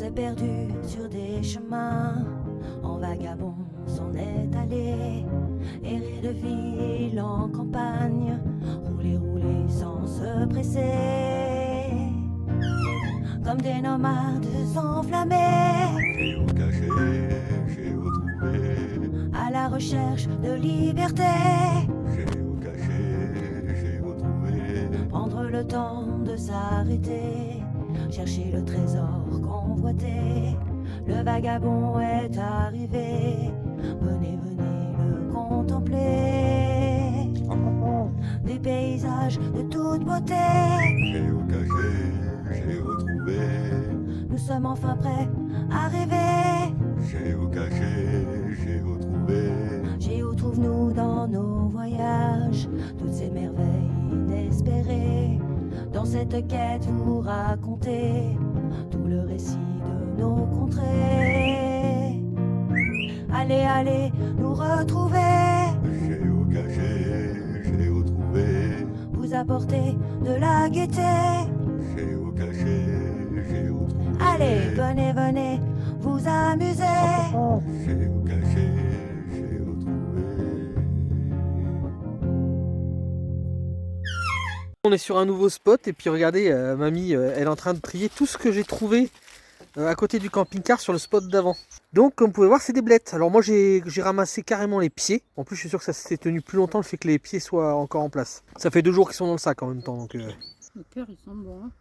s'est perdu sur des chemins, en vagabond s'en est allé, errer de ville en campagne, rouler, rouler sans se presser, comme des nomades enflammés, Géocaché, à la recherche de liberté. j'ai retrouvé. Prendre le temps de s'arrêter, chercher le trésor convoité. Le vagabond est arrivé, venez, venez le contempler. Des paysages de toute beauté, Géocaché, j'ai retrouvé. nous sommes enfin prêts à rêver. Géocaché, j'ai retrouvé. Géo trouve-nous dans nos voyages toutes ces merveilles inespérées. Dans cette quête vous racontez tout le récit de nos contrées. Allez, allez, nous retrouver, Géocaché, j'ai retrouvé. vous apporter de la gaieté. Géocaché, j'ai retrouvé. Allez, venez, venez, vous amuser. Géocaché, j'ai retrouvé. On est sur un nouveau spot et puis regardez, mamie, elle est en train de trier tout ce que j'ai trouvé à côté du camping-car sur le spot d'avant. Donc comme vous pouvez voir, c'est des blettes. Alors moi j'ai ramassé carrément les pieds. En plus je suis sûr que ça s'est tenu plus longtemps le fait que les pieds soient encore en place. Ça fait 2 jours qu'ils sont dans le sac en même temps. Donc, Les cœurs, ils sont bons. Hein.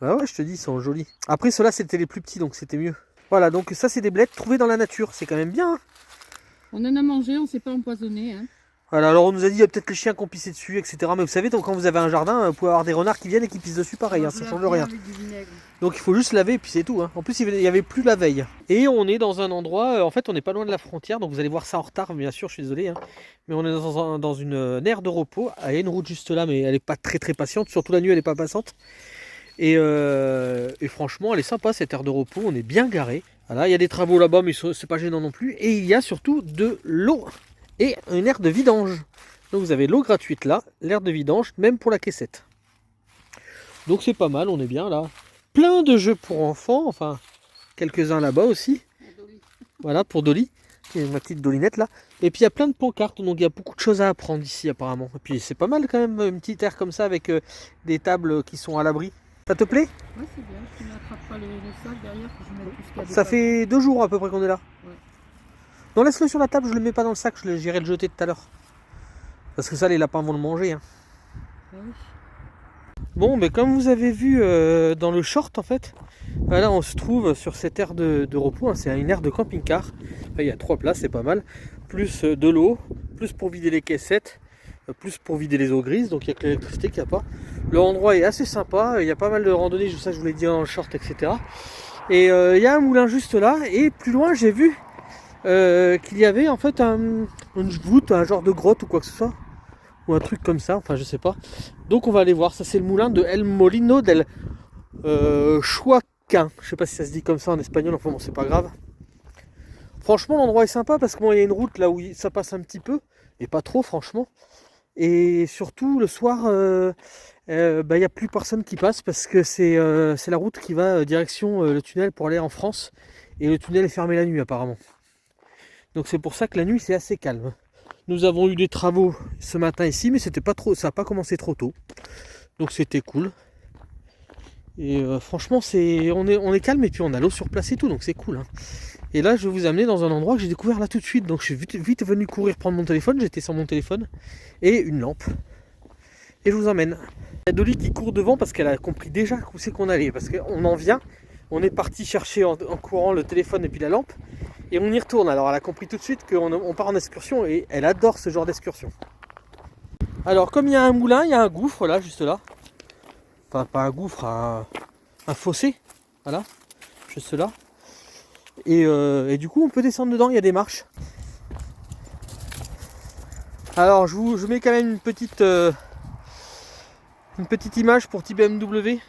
Bah ouais, je te dis, ils sont jolis. Après ceux-là c'était les plus petits donc c'était mieux. Voilà, donc ça c'est des blettes trouvées dans la nature. C'est quand même bien. Hein. On en a mangé, on s'est pas empoisonné. Hein. Voilà, alors on nous a dit il y a peut-être les chiens qui ont pissé dessus, etc. Mais vous savez, donc, quand vous avez un jardin, vous pouvez avoir des renards qui viennent et qui pissent dessus pareil, hein, ça change rien. Avec du vinaigre. Donc il faut juste laver et puis c'est tout. Hein. En plus il n'y avait plus la veille. Et on est dans un endroit, en fait on n'est pas loin de la frontière, donc vous allez voir ça en retard, bien sûr, je suis désolé. Hein. Mais on est dans une aire de repos. Il y a une route juste là, mais elle n'est pas très très patiente, surtout la nuit elle n'est pas passante. Et franchement elle est sympa cette aire de repos, on est bien garé. Voilà, il y a des travaux là-bas, mais c'est pas gênant non plus. Et il y a surtout de l'eau et une aire de vidange. Donc vous avez l'eau gratuite là, l'aire de vidange, même pour la caissette. Donc c'est pas mal, on est bien là. Plein de jeux pour enfants, enfin quelques-uns là-bas aussi. Voilà pour Dolly, qui est ma petite Dolinette là. Et puis il y a plein de pancartes, donc il y a beaucoup de choses à apprendre ici apparemment. Et puis c'est pas mal quand même, une petite aire comme ça avec des tables qui sont à l'abri. Ça te plaît? Ouais, c'est bien. Tu n'attrapes pas le sac derrière que je mets tout ce qu'il y a Ça dedans. fait 2 jours à peu près qu'on est là. Ouais. Non, laisse-le sur la table, je le mets pas dans le sac, j'irai le jeter tout à l'heure. Parce que ça, les lapins vont le manger. Hein. Ah oui. Bon, mais comme vous avez vu dans le short, en fait, là on se trouve sur cette aire de repos. Hein, c'est une aire de camping-car. Là, il y a 3 places, c'est pas mal. Plus de l'eau, plus pour vider les caissettes, plus pour vider les eaux grises. Donc il y a que l'électricité qu'il n'y a pas. L'endroit est assez sympa. Il y a pas mal de randonnées, ça je vous l'ai dit dans le short, etc. Et il y a un moulin juste là. Et plus loin, j'ai vu qu'il y avait en fait une voûte, un genre de grotte ou quoi que ce soit. Ou un truc comme ça, enfin je sais pas. Donc on va aller voir, ça c'est le moulin de El Molino del Chuaquin. Je sais pas si ça se dit comme ça en espagnol, enfin bon c'est pas grave. Franchement l'endroit est sympa parce qu'il y a une route là où ça passe un petit peu, et pas trop franchement. Et surtout le soir, il n'y a plus personne qui passe parce que c'est la route qui va direction le tunnel pour aller en France. Et le tunnel est fermé la nuit apparemment. Donc c'est pour ça que la nuit c'est assez calme. Nous avons eu des travaux ce matin ici, mais c'était pas trop, ça n'a pas commencé trop tôt. Donc c'était cool. Et franchement, on est calme et puis on a l'eau sur place et tout, donc c'est cool. Hein. Et là, je vais vous amener dans un endroit que j'ai découvert là tout de suite. Donc je suis vite venu courir prendre mon téléphone, j'étais sur mon téléphone, et une lampe. Et je vous emmène. Il y a Dolly qui court devant parce qu'elle a compris déjà où c'est qu'on allait. Parce qu'on en vient, on est parti chercher en courant le téléphone et puis la lampe. Et on y retourne, alors elle a compris tout de suite qu'on part en excursion et elle adore ce genre d'excursion. Alors comme il y a un moulin, il y a un gouffre là, juste là. Enfin pas un gouffre, un fossé, voilà, juste là. Et du coup on peut descendre dedans, il y a des marches. Alors je mets quand même une petite image pour petit BMW.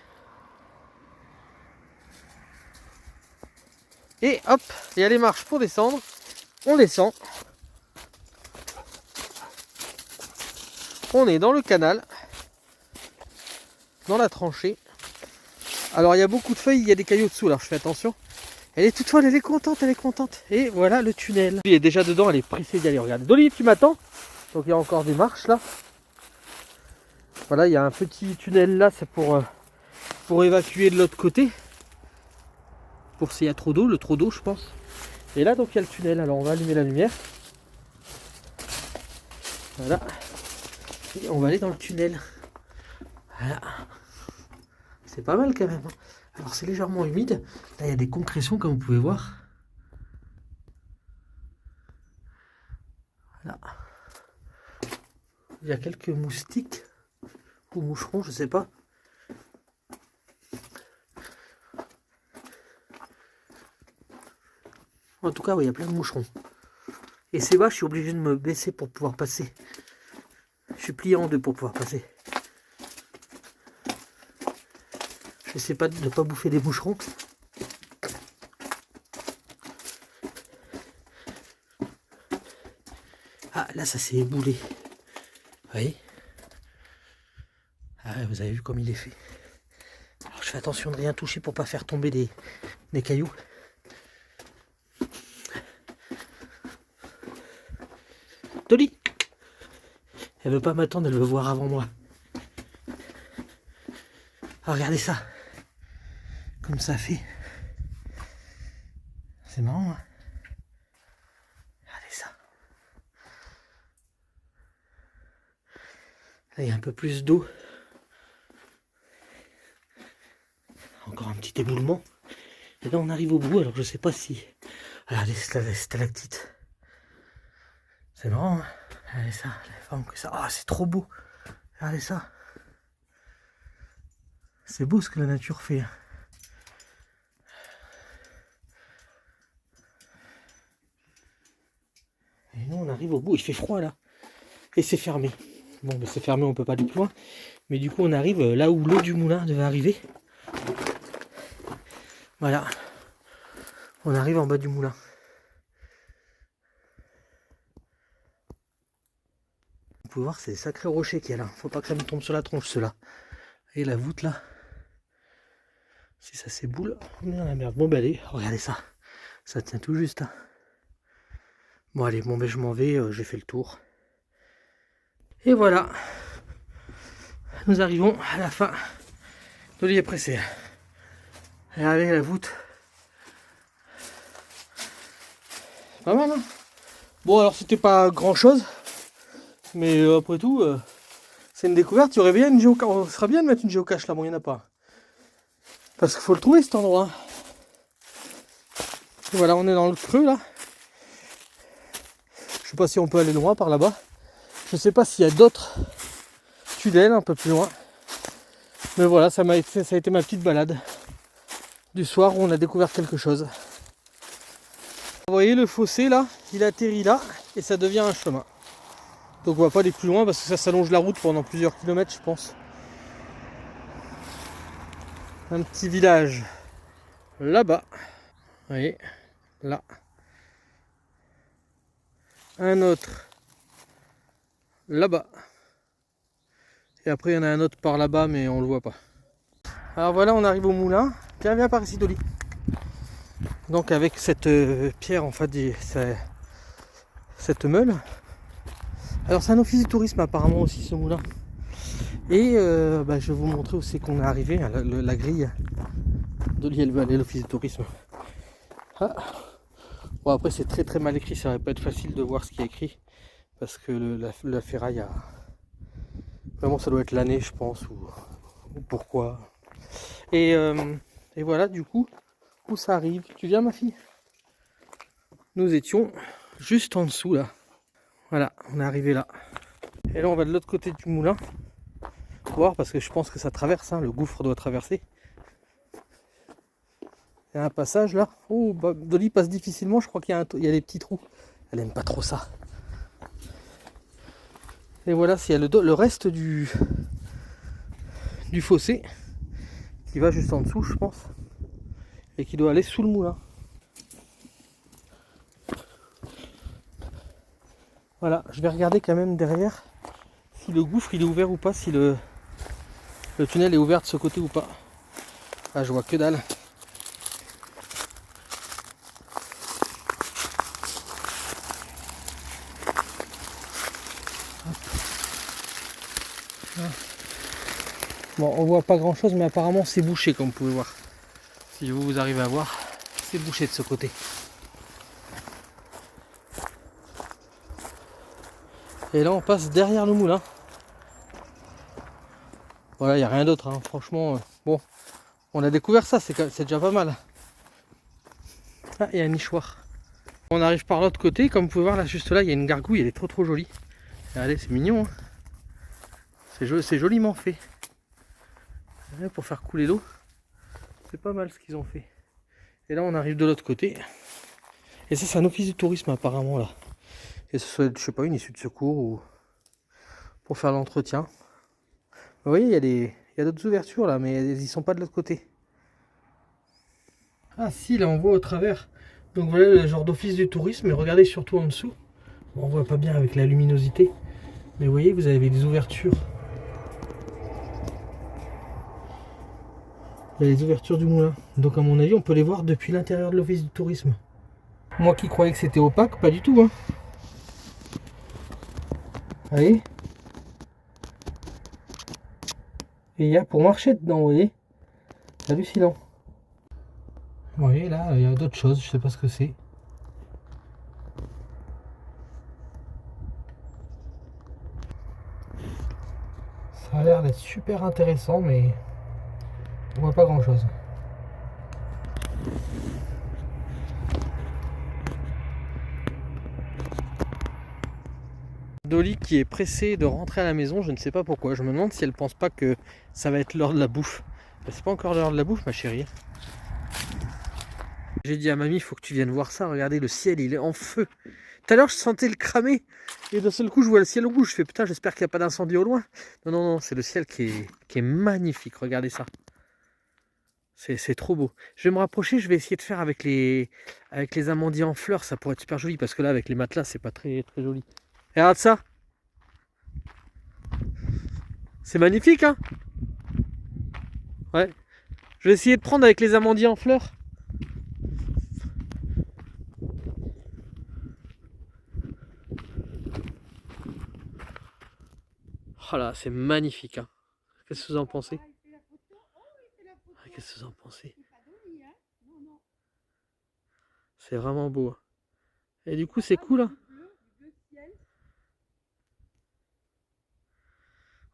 Et hop, il y a les marches pour descendre. On descend. On est dans le canal. Dans la tranchée. Alors il y a beaucoup de feuilles, il y a des cailloux dessous, alors je fais attention. Elle est toute folle, elle est contente, elle est contente. Et voilà le tunnel. Elle est déjà dedans, elle est pressée d'y aller, regarde. Dolly, tu m'attends? Donc il y a encore des marches là. Voilà, il y a un petit tunnel là, c'est pour évacuer de l'autre côté. Pour s'il y a trop d'eau, le trop d'eau je pense. Et là donc il y a le tunnel, alors on va allumer la lumière. Voilà. Et on va aller dans le tunnel. Voilà. C'est pas mal quand même. Alors c'est légèrement humide. Là il y a des concrétions comme vous pouvez voir. Voilà. Il y a quelques moustiques ou moucherons, je sais pas. En tout cas, oui, il y a plein de moucherons. Et c'est bas, je suis obligé de me baisser pour pouvoir passer. Je suis plié en deux pour pouvoir passer. Je sais pas de ne pas bouffer des moucherons. Ah, là, ça s'est éboulé. Vous voyez? Ah, vous avez vu comme il est fait. Alors, je fais attention de rien toucher pour pas faire tomber des cailloux. Dolly! Elle veut pas m'attendre, elle veut voir avant moi. Ah, regardez ça. Comme ça fait. C'est marrant, hein? Regardez ça. Là, il y a un peu plus d'eau. Encore un petit éboulement. Et là, on arrive au bout, alors je sais pas si... Regardez, c'est la stalactite. C'est marrant, hein? Regardez ça, les formes que ça. Ah, c'est trop beau. Regardez ça. C'est beau ce que la nature fait. Et nous, on arrive au bout. Il fait froid là. Et c'est fermé. Bon, ben, c'est fermé, on peut pas aller plus loin. Mais du coup, on arrive là où l'eau du moulin devait arriver. Voilà. On arrive en bas du moulin. Vous pouvez voir, c'est des sacrés rochers qu'il y a là. Faut pas que ça me tombe sur la tronche, ceux-là. Et la voûte là. Si ça s'éboule, on est dans la merde. Bon, ben allez, regardez ça. Ça tient tout juste. Hein. Bon, allez, bon, ben je m'en vais. J'ai fait le tour. Et voilà. Nous arrivons à la fin. Dolly est pressée. Regardez la voûte. Pas mal, hein? Bon, alors c'était pas grand chose. Mais après tout, c'est une découverte. Il y aurait bien une géocache. On serait bien de mettre une géocache là. Bon, il n'y en a pas. Parce qu'il faut le trouver cet endroit. Et voilà, on est dans le creux là. Je sais pas si on peut aller loin par là-bas. Je sais pas s'il y a d'autres tunnels un peu plus loin. Mais voilà, ça a été ma petite balade du soir où on a découvert quelque chose. Vous voyez le fossé là, il atterrit là et ça devient un chemin. Donc on va pas aller plus loin parce que ça s'allonge la route pendant plusieurs kilomètres, je pense. Un petit village là-bas. Vous voyez, là. Un autre là-bas. Et après il y en a un autre par là-bas mais on le voit pas. Alors voilà, on arrive au moulin. Viens par ici, Dolly. Donc avec cette pierre en fait, cette meule. Alors c'est un office du tourisme apparemment aussi ce moulin. Et je vais vous montrer où c'est qu'on est arrivé, la grille. Dolly elle veut aller à l'office du tourisme. Ah. Bon après c'est très très mal écrit, ça va pas être facile de voir ce qui est écrit. Parce que la ferraille a... Vraiment ça doit être l'année je pense ou pourquoi. Et voilà du coup où ça arrive. Tu viens ma fille? Nous étions juste en dessous là. Voilà, on est arrivé là. Et là on va de l'autre côté du moulin. Voir parce que je pense que ça traverse, hein, le gouffre doit traverser. Il y a un passage là. Oh, bah, Dolly passe difficilement, je crois qu'il y a des petits trous. Elle aime pas trop ça. Et voilà, il y a le reste du fossé qui va juste en dessous, je pense. Et qui doit aller sous le moulin. Voilà, je vais regarder quand même derrière si le gouffre il est ouvert ou pas, si le tunnel est ouvert de ce côté ou pas. Ah, je vois que dalle. Bon, on voit pas grand chose, mais apparemment c'est bouché comme vous pouvez voir. Si vous arrivez à voir, c'est bouché de ce côté. Et là on passe derrière le moulin. Voilà, il n'y a rien d'autre, hein. Franchement, bon, on a découvert ça, c'est déjà pas mal. Ah, il y a un nichoir. On arrive par l'autre côté, comme vous pouvez voir là, juste là, il y a une gargouille, elle est trop jolie. Regardez, c'est mignon, hein. C'est joliment fait. Pour faire couler l'eau, c'est pas mal ce qu'ils ont fait. Et là on arrive de l'autre côté. Et ça c'est un office du tourisme apparemment là. Et ce soit, je sais pas, une issue de secours ou pour faire l'entretien. Vous voyez, il y a d'autres ouvertures là, mais ils sont pas de l'autre côté. Ah si, là on voit au travers. Donc voilà le genre d'office du tourisme, mais regardez surtout en dessous. Bon, on voit pas bien avec la luminosité. Mais vous voyez, vous avez des ouvertures. Il y a les ouvertures du moulin. Donc à mon avis, on peut les voir depuis l'intérieur de l'office du tourisme. Moi qui croyais que c'était opaque, pas du tout, hein. Allez. Et il y a pour marcher dedans, vous voyez. C'est hallucinant. Vous voyez, là, il y a d'autres choses, je sais pas ce que c'est. Ça a l'air d'être super intéressant, mais on voit pas grand chose. Dolly qui est pressée de rentrer à la maison, je ne sais pas pourquoi. Je me demande si elle pense pas que ça va être l'heure de la bouffe. C'est pas encore l'heure de la bouffe, ma chérie. J'ai dit à mamie, il faut que tu viennes voir ça. Regardez, le ciel, il est en feu. Tout à l'heure, je sentais le cramer. Et d'un seul coup, je vois le ciel rouge. Je fais putain, j'espère qu'il n'y a pas d'incendie au loin. Non, non, non, c'est le ciel qui est magnifique. Regardez ça. C'est trop beau. Je vais me rapprocher, je vais essayer de faire avec les amandiers en fleurs. Ça pourrait être super joli parce que là, avec les matelas, c'est pas très joli. Et regarde ça. C'est magnifique, hein? Ouais. Je vais essayer de prendre avec les amandiers en fleurs. Oh là, c'est magnifique, hein. Qu'est-ce que vous en pensez? Qu'est-ce que vous en pensez? C'est vraiment beau. Et du coup, c'est cool, hein.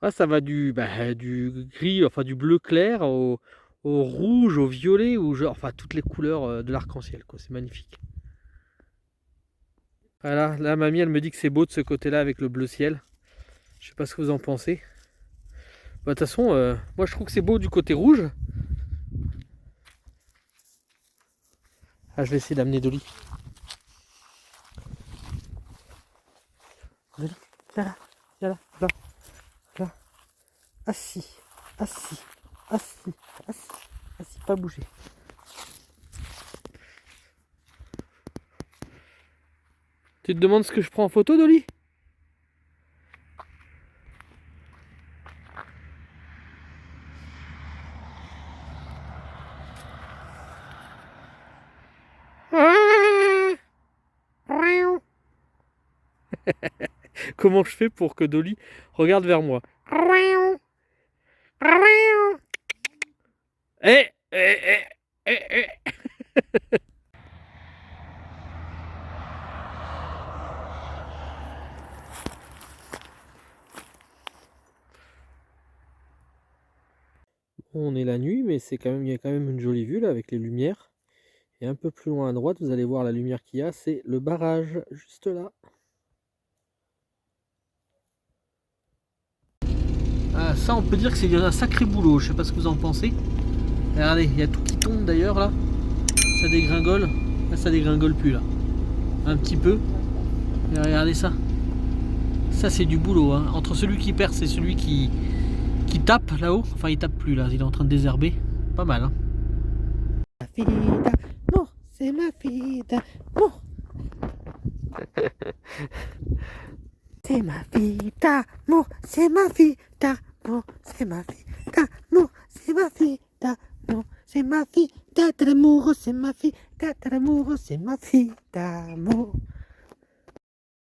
Ah, ça va du gris, enfin du bleu clair au rouge, au violet, enfin toutes les couleurs de l'arc-en-ciel, quoi. C'est magnifique. Voilà, là mamie elle me dit que c'est beau de ce côté-là avec le bleu ciel. Je sais pas ce que vous en pensez. Bah, de toute façon, moi je trouve que c'est beau du côté rouge. Ah, je vais essayer d'amener Dolly. Viens là, viens là, là, là. Assis, assis, assis, assis, assis, pas bouger. Tu te demandes ce que je prends en photo, Dolly? Comment je fais pour que Dolly regarde vers moi? Eh, eh, eh, eh, eh. On est la nuit, mais il y a quand même une jolie vue là avec les lumières. Et un peu plus loin à droite, vous allez voir la lumière qu'il y a, c'est le barrage, juste là. Ah, ça, on peut dire que c'est un sacré boulot, je sais pas ce que vous en pensez. Regardez, il y a tout qui tombe d'ailleurs là. Ça dégringole. Là, ça dégringole plus là. Un petit peu. Et regardez ça. Ça, c'est du boulot, hein. Entre celui qui perce et celui qui tape là-haut. Enfin, il tape plus là, il est en train de désherber. Pas mal, hein. Ma fille d'amour, c'est ma fille d'amour. C'est ma fille d'amour, c'est ma fille d'amour, c'est ma fille d'amour, c'est ma fille d'amour, c'est ma fille d'amour, c'est ma fille d'amour, c'est ma fille d'amour.